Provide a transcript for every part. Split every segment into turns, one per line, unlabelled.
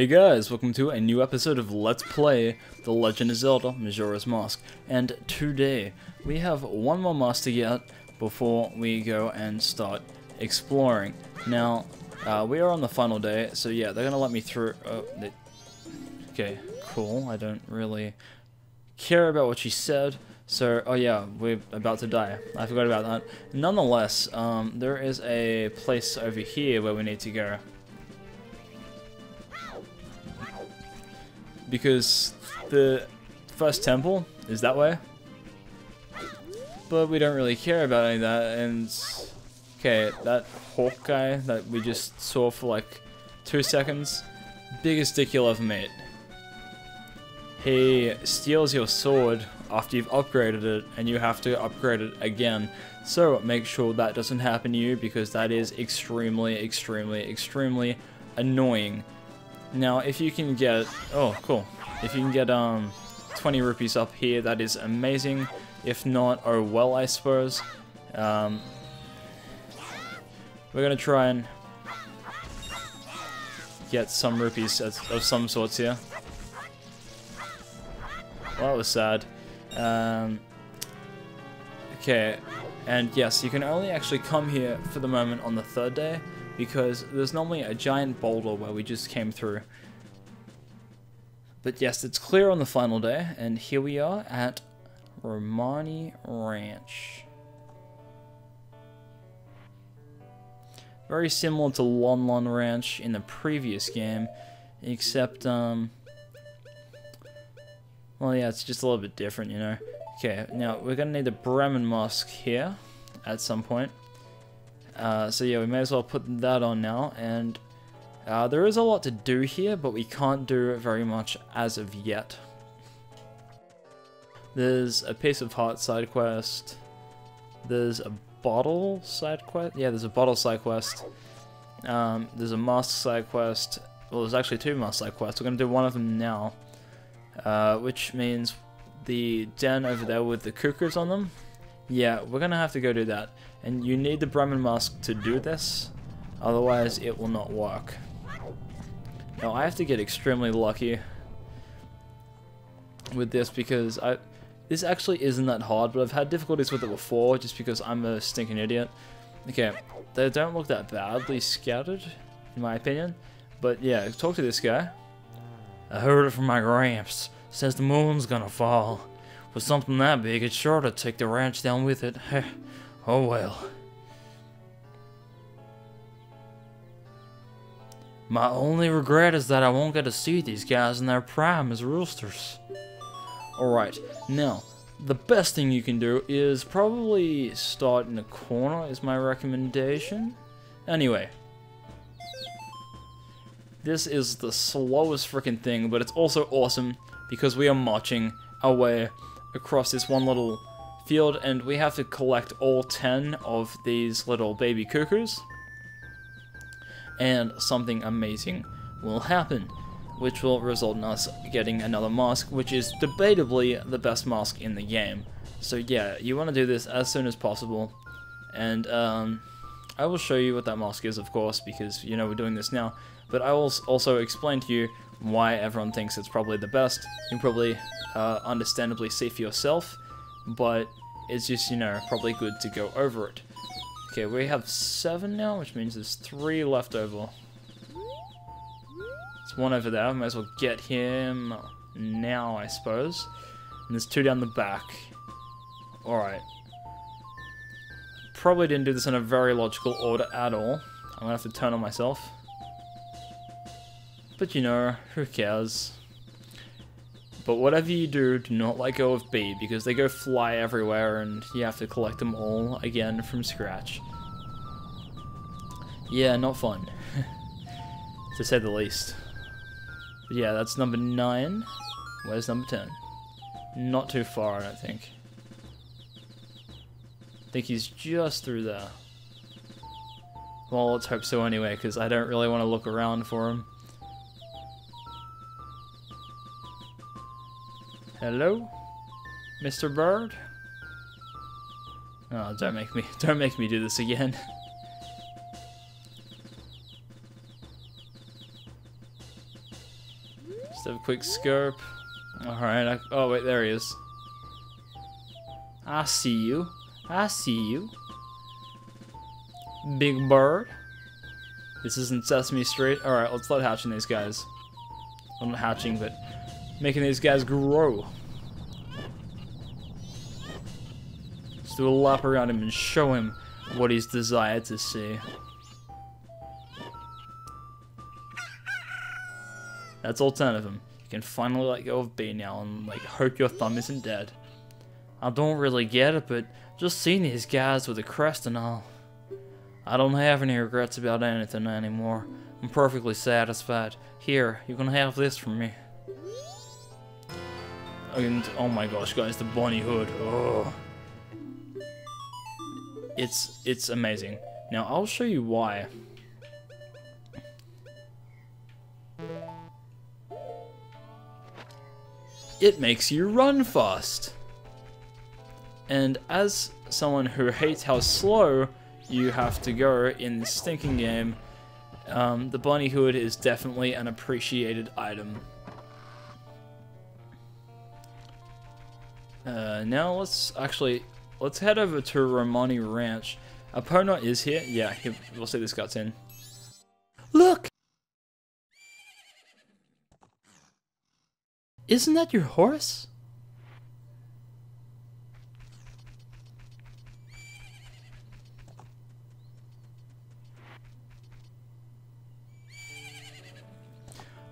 Hey guys, welcome to a new episode of Let's Play The Legend of Zelda Majora's Mask. And today, we have one more mask to get before we go and start exploring. Now, we are on the final day, so yeah, they're gonna let me through. Okay, cool. I don't really care about what she said. So, oh yeah, we're about to die. I forgot about that. Nonetheless, there is a place over here where we need to go. Because the first temple is that way. But we don't really care about any of that, and... Okay, that hawk guy that we just saw for like 2 seconds, biggest dick you'll ever meet. He steals your sword after you've upgraded it, and you have to upgrade it again. So make sure that doesn't happen to you, because that is extremely, extremely, extremely annoying. Now, if you can get... Oh, cool. If you can get 20 rupees up here, that is amazing. If not, oh well, I suppose. We're gonna try and get some rupees of some sorts here. Well, that was sad. Okay, and yes, you can only actually come here for the moment on the 3rd day, because there's normally a giant boulder where we just came through. But yes, it's clear on the final day, and here we are at Romani Ranch. Very similar to Lon Lon Ranch in the previous game, except, well yeah, it's just a little bit different, you know. Okay, now we're gonna need the Bremen mask here at some point. So yeah, we may as well put that on now, and there is a lot to do here, but we can't do very much as of yet. There's a piece of heart side quest. There's a bottle side quest. Yeah, there's a bottle side quest. There's a mask side quest. Well, there's actually 2 mask side quests. We're gonna do one of them now, which means the den over there with the cuckoos on them. Yeah, we're gonna have to go do that. And you need the Bremen mask to do this, otherwise it will not work. Now I have to get extremely lucky with this, because this actually isn't that hard, but I've had difficulties with it before just because I'm a stinking idiot. Okay, they don't look that badly scattered, in my opinion, but yeah, talk to this guy. I heard it from my gramps. Says the moon's gonna fall. With something that big, it's sure to take the ranch down with it. Oh well. My only regret is that I won't get to see these guys in their prime as roosters. Alright, now, the best thing you can do is probably start in a corner, is my recommendation. Anyway. This is the slowest freaking thing, but it's also awesome, because we are marching our way across this one little field, and we have to collect all 10 of these little baby cuckoos, and something amazing will happen, which will result in us getting another mask, which is debatably the best mask in the game. So yeah, you want to do this as soon as possible, and I will show you what that mask is, of course, because you know we're doing this now, but I will also explain to you why everyone thinks it's probably the best. You can probably understandably see for yourself, but it's just, you know, probably good to go over it. Okay, we have 7 now, which means there's 3 left over. There's 1 over there, might as well get him now, I suppose. And there's 2 down the back. Alright. Probably didn't do this in a very logical order at all. I'm gonna have to turn on myself. But you know, who cares? But whatever you do not let go of B, because they go fly everywhere and you have to collect them all again from scratch. Yeah, not fun. To say the least. But yeah, that's number 9. Where's number 10? Not too far, I don't think. I think he's just through there. Well, let's hope so anyway, because I don't really want to look around for him. Hello, Mr. Bird? Oh, don't make me do this again. Just have a quick scope. Alright, oh wait, there he is. I see you. I see you. Big bird. This isn't Sesame Street. Alright, let's start hatching these guys. Well, not hatching, but making these guys grow. Let's do a lap around him and show him what he's desired to see. That's all 10 of them. You can finally let go of B now and like hope your thumb isn't dead. I don't really get it, but just seeing these guys with a crest and all, I don't have any regrets about anything anymore. I'm perfectly satisfied. Here, you can have this from me. And oh my gosh, guys, the bunny hood. Oh, it's amazing. Now I'll show you why. It makes you run fast. And as someone who hates how slow you have to go in this stinking game, the bunny hood is definitely an appreciated item. Now let's head over to Romani Ranch. Epona is here. Yeah, we'll see this cutscene. Look! Isn't that your horse?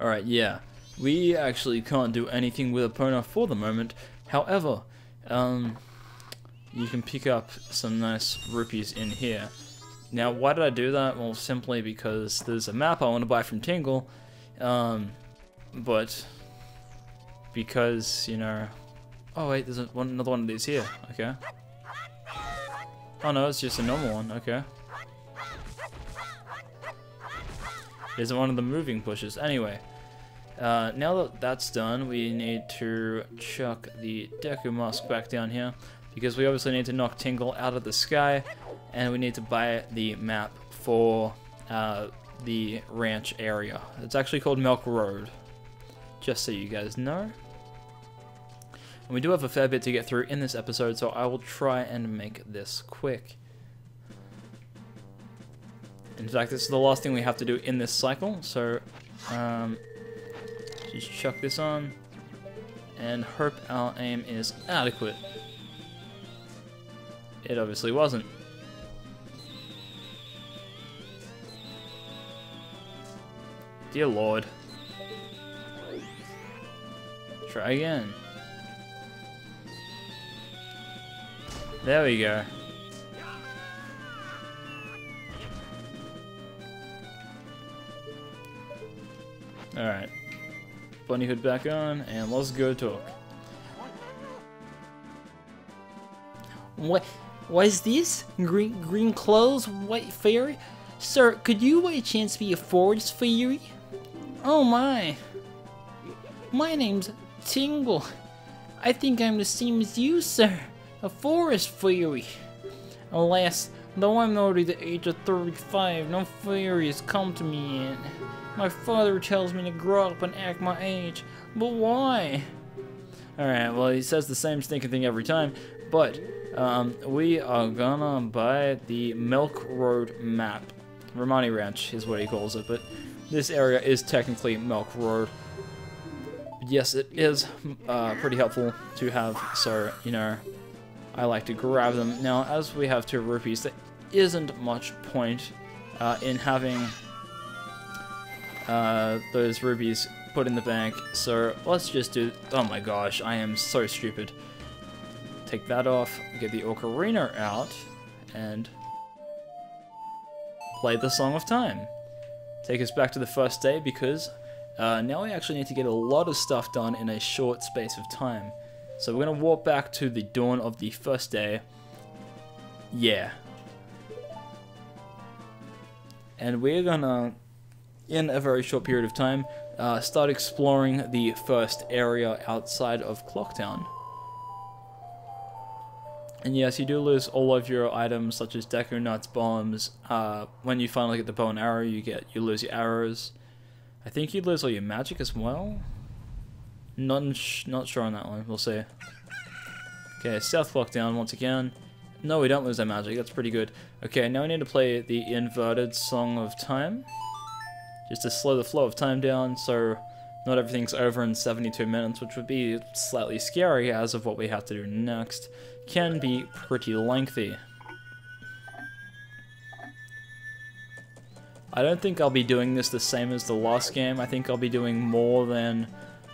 Alright, yeah. We actually can't do anything with Epona for the moment. However, you can pick up some nice rupees in here. Now, why did I do that? Well, simply because there's a map I want to buy from Tingle, but because, you know... Oh wait, there's another one of these here. Okay. Oh no, it's just a normal one. Okay. There's one of the moving bushes. Anyway, now that that's done, we need to chuck the Deku Mask back down here, because we obviously need to knock Tingle out of the sky, and we need to buy the map for the ranch area. It's actually called Milk Road, just so you guys know. And we do have a fair bit to get through in this episode, so I will try and make this quick. In fact, this is the last thing we have to do in this cycle, so just chuck this on and hope our aim is adequate. It obviously wasn't. Dear Lord. Try again. There we go. Alright. Bunny hood back on, and let's go talk.
What is this? Green clothes, white fairy? Sir, could you by chance be a forest fairy? Oh my. My name's Tingle. I think I'm the same as you, sir. A forest fairy. Alas, though I'm already the age of 35, no fairy has come to me yet. My father tells me to grow up and act my age, but why? Alright, well, he says the same stinking thing every time, but we are gonna buy the Milk Road map. Romani Ranch is what he calls it, but this area is technically Milk Road. Yes, it is pretty helpful to have, so, you know, I like to grab them. Now, as we have 2 rupees, there isn't much point in having those rupees put in the bank, so let's just do... Oh my gosh, I am so stupid. Take that off, get the ocarina out, and play the Song of Time. Take us back to the first day, because now we actually need to get a lot of stuff done in a short space of time. So we're going to walk back to the dawn of the first day. Yeah. And we're going to, in a very short period of time, start exploring the first area outside of Clocktown. And yes, you do lose all of your items, such as Deku Nuts, bombs. When you finally get the bow and arrow, you lose your arrows. I think you lose all your magic as well.
Not sure on that one. We'll see. Okay, South Clock down once again. No, we don't lose our magic. That's pretty good. Okay, now we need to play the inverted Song of Time. Just to slow the flow of time down so not everything's over in 72 minutes, which would be slightly scary as of what we have to do next. Can be pretty lengthy. I don't think I'll be doing this the same as the last game. I think I'll be doing more than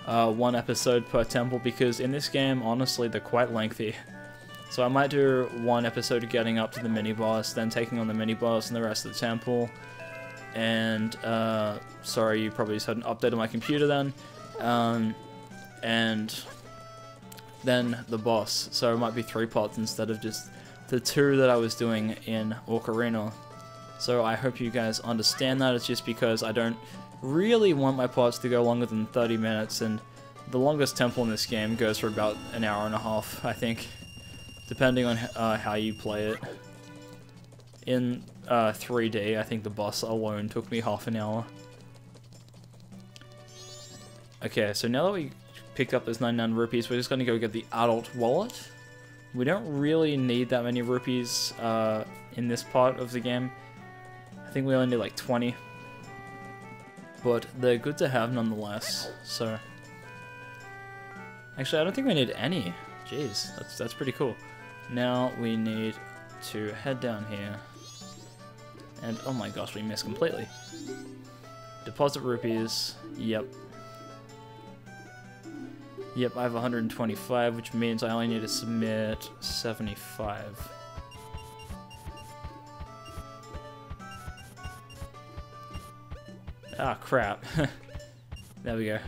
one episode per temple, because in this game, honestly, they're quite lengthy. So I might do one episode getting up to the mini-boss, then taking on the mini-boss and the rest of the temple. And, sorry, you probably just had an update on my computer then. And then the boss. So it might be 3 parts instead of just the 2 that I was doing in Ocarina. So I hope you guys understand that. It's just because I don't really want my parts to go longer than 30 minutes, and the longest temple in this game goes for about an hour and a half, I think, depending on how you play it. In 3D, I think the boss alone took me half an hour. Okay, so now that we picked up those 99 rupees, we're just going to go get the adult wallet. We don't really need that many rupees in this part of the game. I think we only need like 20. But they're good to have nonetheless, so... Actually, I don't think we need any. Jeez, that's pretty cool. Now we need to head down here. And oh my gosh, we missed completely. Deposit rupees. Yep. Yep, I have 125, which means I only need to submit 75. Ah, crap. There we go.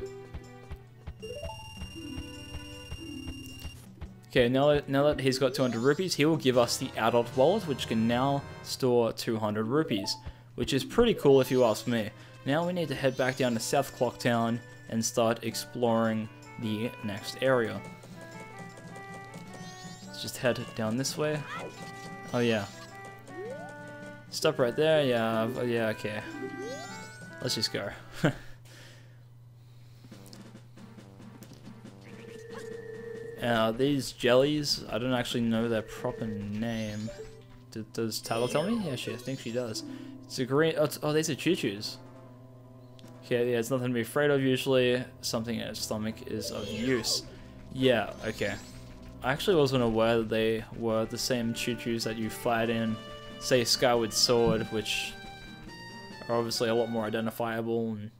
Okay, now that he's got 200 rupees, he will give us the adult wallet, which can now store 200 rupees, which is pretty cool if you ask me. Now we need to head back down to South Clock Town and start exploring the next area. Let's just head down this way. Oh yeah. Stop right there, yeah, yeah, okay. Let's just go. These jellies, I don't actually know their proper name. Does Tattle tell me? Yeah, I think she does. It's a green... Oh, these are choo-choos. Okay, yeah, it's nothing to be afraid of usually. Something in its stomach is of use. Yeah, okay. I actually wasn't aware that they were the same choo-choos that you fight in, say, Skyward Sword, which are obviously a lot more identifiable. And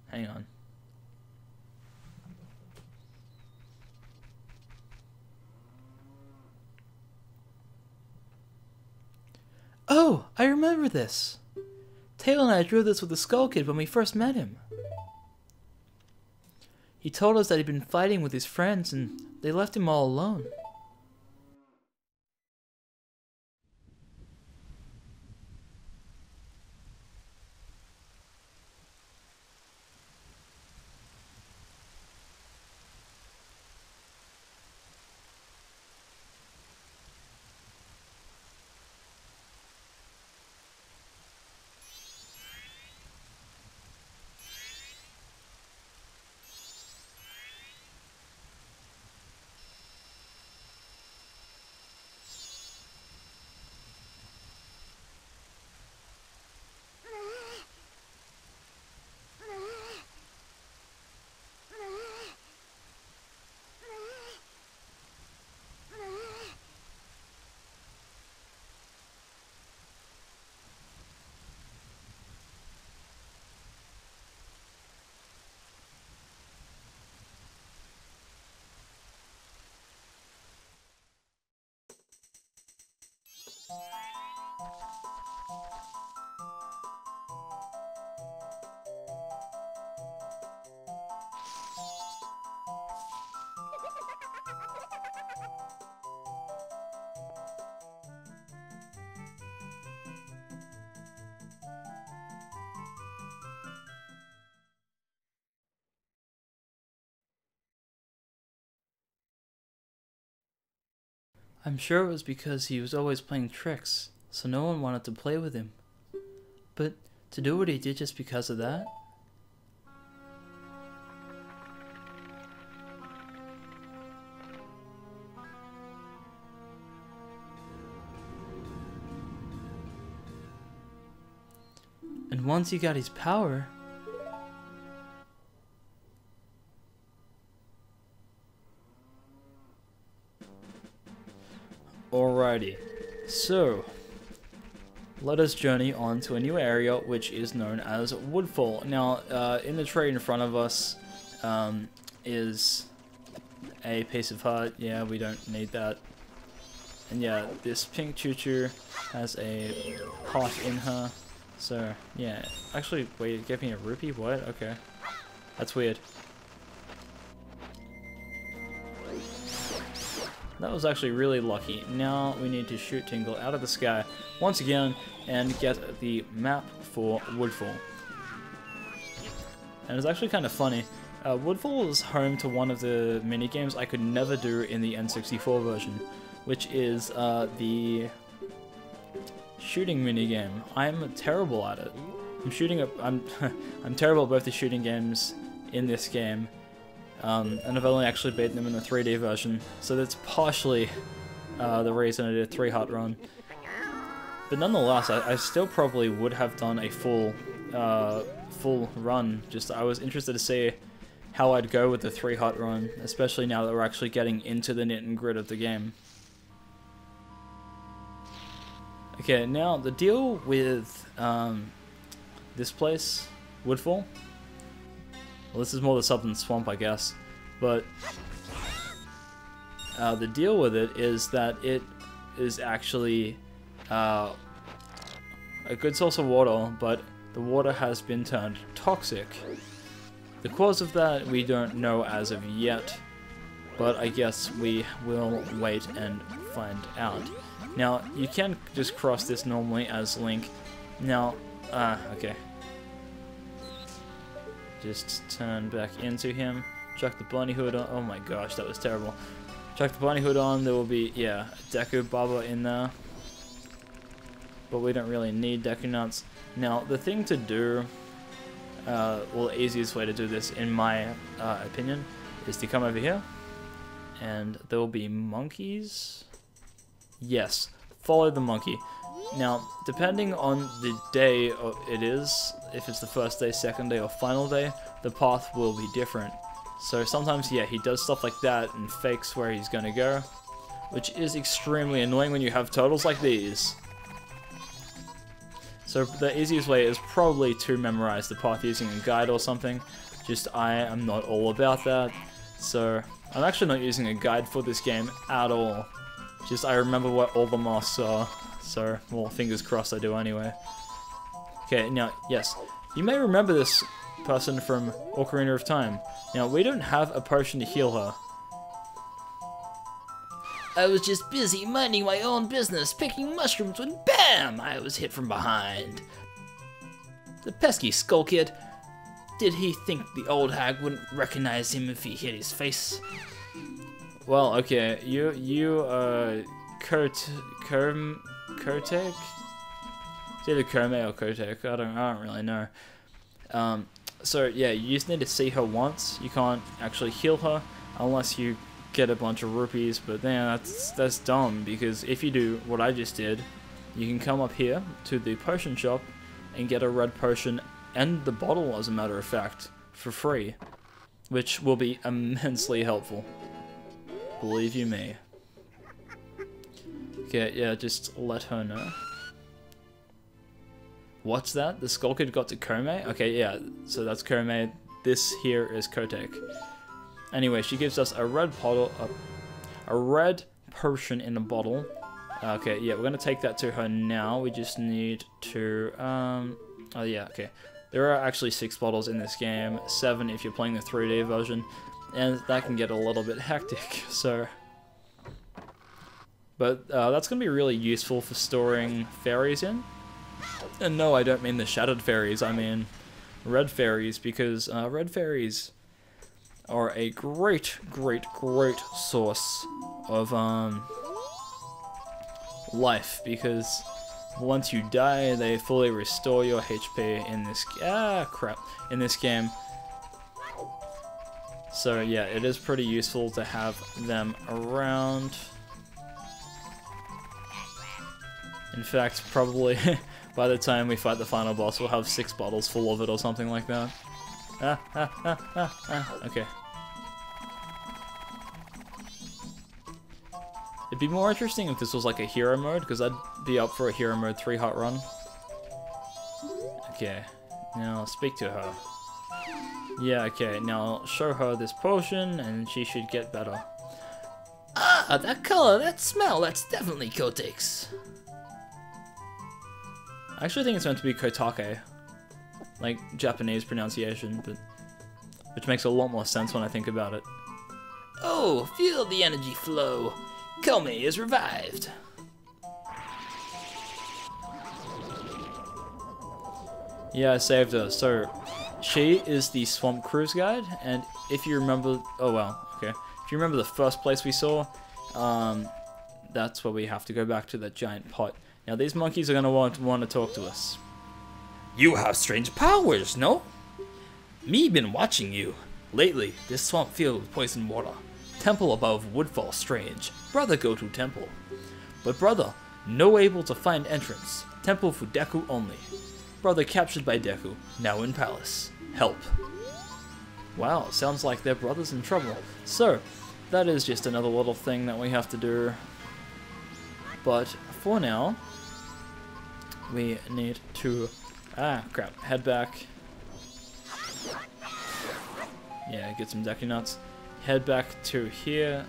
hang on.
Oh, I remember this. Tail and I drew this with the Skull Kid when we first met him. He told us that he'd been fighting with his friends and they left him all alone. I'm sure it was because he was always playing tricks, so no one wanted to play with him. But to do what he did just because of that?
And once he got his power... Alrighty, so let us journey on to a new area which is known as Woodfall. Now, in the tree in front of us is a piece of heart. Yeah, we don't need that. And yeah, this pink choo-choo has a heart in her. So, yeah. Actually, wait, it gave me a rupee? What? Okay. That's weird. That was actually really lucky. Now we need to shoot Tingle out of the sky once again and get the map for Woodfall. And it's actually kind of funny. Woodfall is home to one of the minigames I could never do in the N64 version, which is the shooting minigame. I'm terrible at it. I'm terrible at both the shooting games in this game. And I've only actually beaten them in the 3D version, so that's partially the reason I did a 3-heart run. But nonetheless, I still probably would have done a full run. Just I was interested to see how I'd go with the 3-heart run, especially now that we're actually getting into the nit and grit of the game. Okay, now the deal with this place, Woodfall. Well, this is more the Southern Swamp, I guess, but the deal with it is that it is actually a good source of water, but the water has been turned toxic. The cause of that we don't know as of yet, but I guess we will wait and find out. Now, you can just cross this normally as Link. Now, okay. Just turn back into him, chuck the bunny hood on. Oh my gosh, that was terrible. Chuck the bunny hood on, there will be, yeah, a Deku Baba in there. But we don't really need Deku Nuts. Now, the thing to do, well, the easiest way to do this, in my opinion, is to come over here. And there will be monkeys. Yes, follow the monkey. Now, depending on the day it is, if it's the first day, second day, or final day, the path will be different. So sometimes, yeah, he does stuff like that and fakes where he's gonna go, which is extremely annoying when you have turtles like these. So the easiest way is probably to memorize the path using a guide or something. Just I am not all about that. So I'm actually not using a guide for this game at all. Just I remember what all the masks are. So, well, fingers crossed I do anyway. Okay, now, yes. You may remember this person from Ocarina of Time. Now, we don't have a potion to heal her.
I was just busy minding my own business, picking mushrooms when BAM! I was hit from behind. The pesky skull kid. Did he think the old hag wouldn't recognize him if he hit his face?
Well, okay, Kotek? It's either Kome or Kotek, I don't really know. So yeah, you just need to see her once. You can't actually heal her unless you get a bunch of rupees, but then that's dumb, because if you do what I just did, you can come up here to the potion shop and get a red potion and the bottle, as a matter of fact, for free, which will be immensely helpful. Believe you me. Okay, yeah, just let her know. What's that? The Skull Kid got to Kome? Okay, yeah, so that's Kome. This here is Kotek. Anyway, she gives us a red bottle, a red potion in a bottle. Okay, yeah, we're gonna take that to her now. We just need to, oh yeah, okay. There are actually 6 bottles in this game, 7 if you're playing the 3D version, and that can get a little bit hectic, so... But that's going to be really useful for storing fairies in. And no, I don't mean the shattered fairies, I mean red fairies, because red fairies are a great source of life, because once you die, they fully restore your HP in this in this game. So yeah, it is pretty useful to have them around. In fact, probably By the time we fight the final boss, we'll have 6 bottles full of it or something like that. Okay. It'd be more interesting if this was like a hero mode, because I'd be up for a hero mode 3 hot run. Okay, now speak to her. Yeah, okay, now show her this potion and she should get better.
Ah, that color, that smell, that's definitely Kotex.
I actually think it's meant to be Kotake, like Japanese pronunciation, but which makes a lot more sense when I think about it.
Oh, feel the energy flow. Komi is revived.
Yeah, I saved her. So, she is the Swamp Cruise guide, and if you remember, oh well, okay. If you remember the first place we saw, that's where we have to go back to that giant pot. Now these monkeys are gonna want to talk to us.
You have strange powers, no? Me been watching you. Lately, this swamp filled with poison water. Temple above woodfall strange. Brother go to temple. But brother, no able to find entrance. Temple for Deku only. Brother captured by Deku, now in palace. Help.
Wow, sounds like their brother's in trouble. So, that is just another little thing that we have to do. But for now, we need to, head back. Yeah, get some Deku nuts. Head back to here.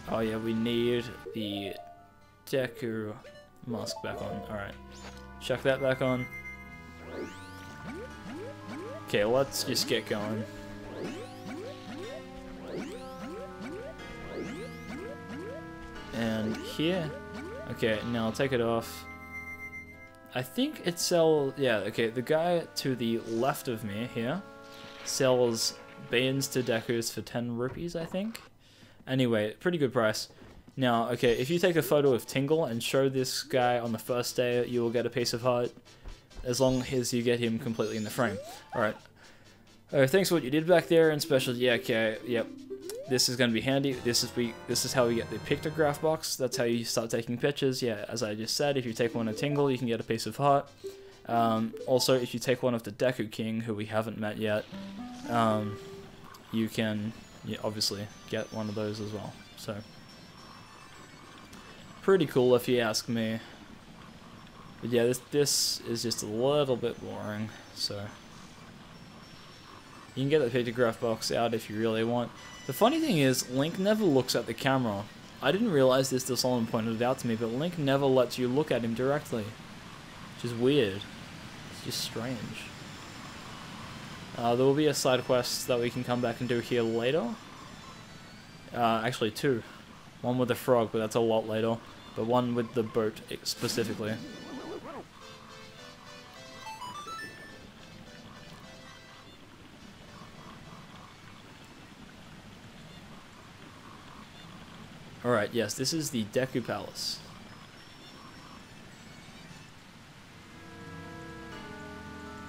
Oh yeah, we need the Deku mask back on. Alright, chuck that back on. Okay, let's just get going. And here. Okay, now I'll take it off. I think it sells... Yeah, okay, the guy to the left of me here sells beans to Dekus for 10 rupees, I think. Anyway, pretty good price. Now, okay, if you take a photo of Tingle and show this guy on the first day, you will get a piece of heart, as long as you get him completely in the frame. Alright. Thanks for what you did back there, and special... Yeah, okay, yep. This is going to be handy. This is how we get the pictograph box. That's how you start taking pictures. Yeah, as I just said, if you take one of Tingle, you can get a piece of heart. Also, if you take one of the Deku King, who we haven't met yet, you can obviously get one of those as well. So, pretty cool if you ask me. But yeah, this is just a little bit boring. So, you can get the pictograph box out if you really want. The funny thing is, Link never looks at the camera. I didn't realize this till someone pointed it out to me, but Link never lets you look at him directly. Which is weird. It's just strange. There will be a side quest that we can come back and do here later. Actually 2. One with the frog, but that's a lot later. But one with the boat specifically. Alright, yes, this is the Deku Palace.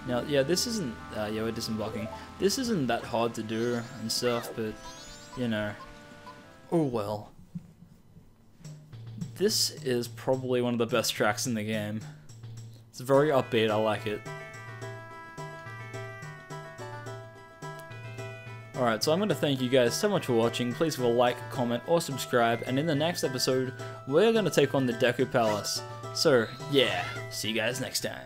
Now, yeah, this isn't, yeah, we're disembarking. This isn't that hard to do and stuff, but, you know, oh well. This is probably one of the best tracks in the game. It's very upbeat, I like it. Alright, so I'm going to thank you guys so much for watching. Please leave a like, comment, or subscribe, and in the next episode, we're going to take on the Deku Palace. So, yeah, see you guys next time.